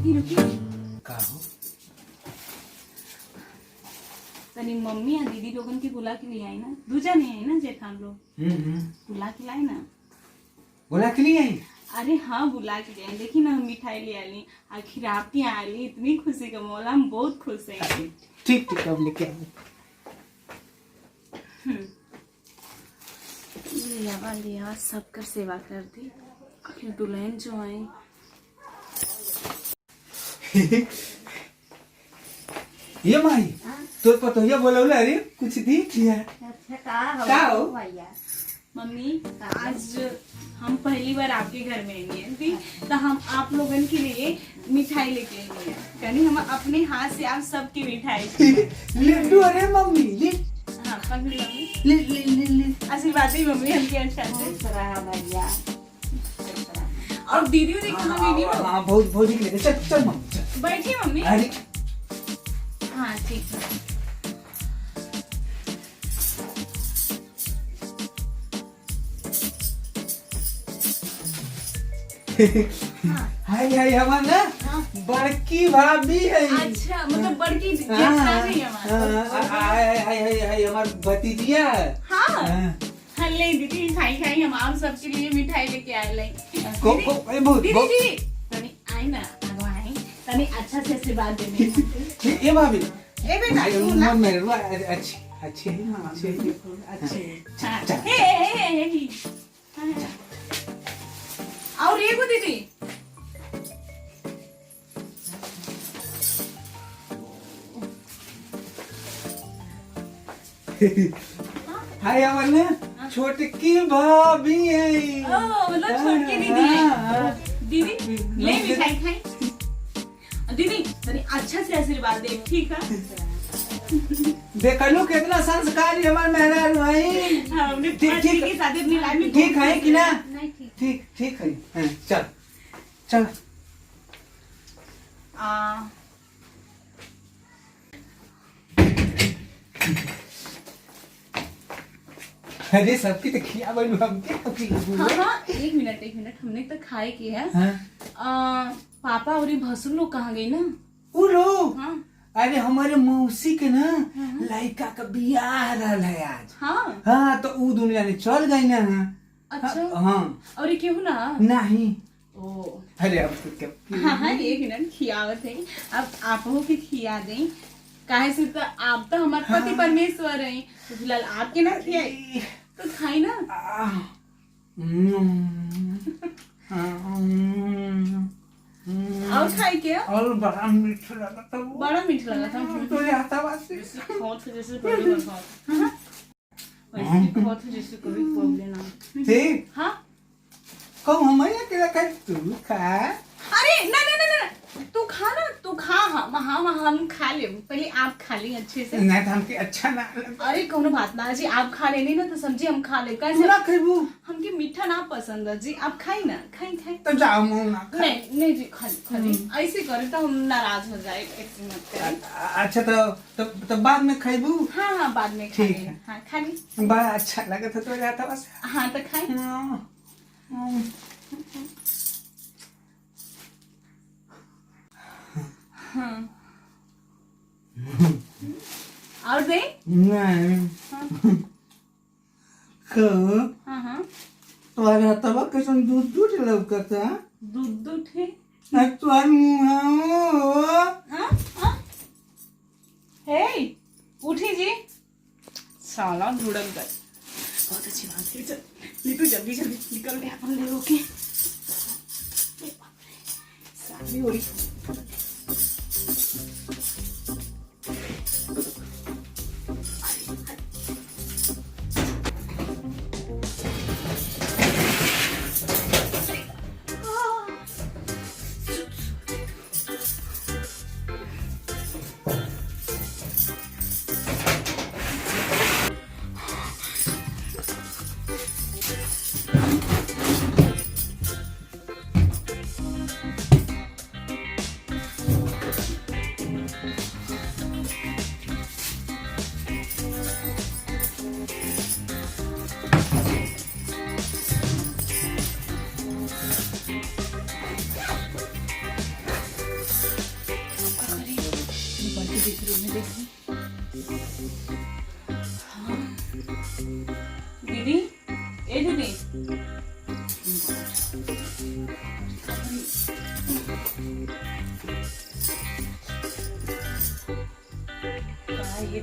रुकी रुकी। का हो? तनी मम्मी या दीदी लोगन के बुला के लिए आई ना, दूजा नहीं आई ना जेठान लोग, बुला के लाई ना। बुला के लिए आई? अरे हाँ बुला के लिए आई। देखी ना हम मिठाई ले आली, आखिर आप ही आली, इतनी खुशी का मौला, हम बहुत खुश हैं। ठीक ठीक अब लेके आई। लिया सबकर सेवा कर दी, आखिर दुल्हन जो आई। ये माई तोर पतो ये बोलौले अरे कुछ दी किया। अच्छा का हो भैया? मम्मी आज हम पहली बार आपके घर में आई हैं, थी तो हम आप लोगन के लिए मिठाई लेके आई हैं। कहीं हम अपने हाथ से आप सबकी मिठाई लड्डू। अरे मम्मी ले। हाँ पकड़ी मम्मी, ले ले ले ले। आशीर्वाद दी मम्मी हमके अच्छा से। भैया और दीदी देखो ना, दीदी लोग हाँ बहुत बहुत निकले। चल चल मम्मी चल। बैठी मम्मी। अरे हाँ ठीक है। हाय हाय हमार ना बड़की भाभी है। अच्छा मतलब बड़की जेठान है हमारा। हाय हाय हाय हाय हमार भतीजिया। हाँ हाँ ले दीदी खाई खाई, हम आप सबके लिए मिठाई लेके आए ले। को ए बहुत दीदी जी तनी आई ना, आगो आई तनी अच्छा से आशीर्वाद देने। ये भाभी ए बेटा तू ना। मन मेरे रुआ अच्छी अच्छी है ना अच्छी है। अच्छा हे और ये को दीदी हाय हमार ना छोटकी भाभी है। ओ मतलब छोटकी दीदी है। दीदी ले मिठाई खाई। दीदी तनी अच्छा से आशीर्वाद दे, ठीक है? देखा लो कितना संस्कारी हमार मेहरारू है। हमने ठीक ठीक की शादी अपनी लाइफ में ठीक है कि ना? नहीं ठीक। ठीक ठीक है। हाँ, चल चल। अरे सबकी तो खिया बनू हम क्या। हाँ हाँ एक मिनट हमने तो खाए की है। पापा और ये भसुर लोग कहाँ गई ना? वो लोग हाँ अरे हमारे मौसी के ना लड़का का बियाह रहल है आज। हाँ हाँ तो वो दुनिया में चल गई ना। अच्छा हाँ और ये क्यों ना? नहीं ओ अरे अब तो क्या। हाँ हाँ एक मिनट खियावत है, अब आप हो के खिया दें। काहे से तो आप तो हमारे पति परमेश्वर हैं, तो फिलहाल आपके ना खियाई तो खाई ना। और खाई क्या? और बड़ा मीठा लगा था वो। बड़ा मीठा लगा था। तो आता वासी जैसे पहले बार खाओ। हाँ वैसे बहुत जैसे कभी प्रॉब्लम ना। ठीक हाँ कहूँ हमारे अकेला खाए तू खा। अरे ना ना ना ना तू खा ना, तू खा। हम खा ले, पहले आप खा ले अच्छे से। नहीं तो हमके अच्छा ना लगा। अरे कोनो बात ना जी, आप खा लेनी ना तो समझी हम खा ले। तू कैसे ना खाइबू हमके मीठा ना पसंद है जी, आप खाई ना, खाई खाई। तो जाओ मुँह ना खा। नहीं नहीं जी खाली ऐसे करे तो हम नाराज हो जाए, ऐसे मत करें। अच्छा तो बाद में खाइबू। हाँ हाँ बाद में खा ठीक ले। है। हाँ खा ली। बड़ा अच्छा लगा था तो जाता बस। हाँ तो खाई। हाँ और दे। नहीं कहो हाँ हाँ तुम्हारा तबक कैसन दूध दूध लौकता। दूध है। तुम्हार मुँह हाँ हाँ हे उठी जी। साला ढूंढल कर बहुत अच्छी बात है। चल नीतू जल्दी जल्दी निकल गए अपन ले होके। साली हो रही। देखिए हाँ। दीदी ए दीदी ये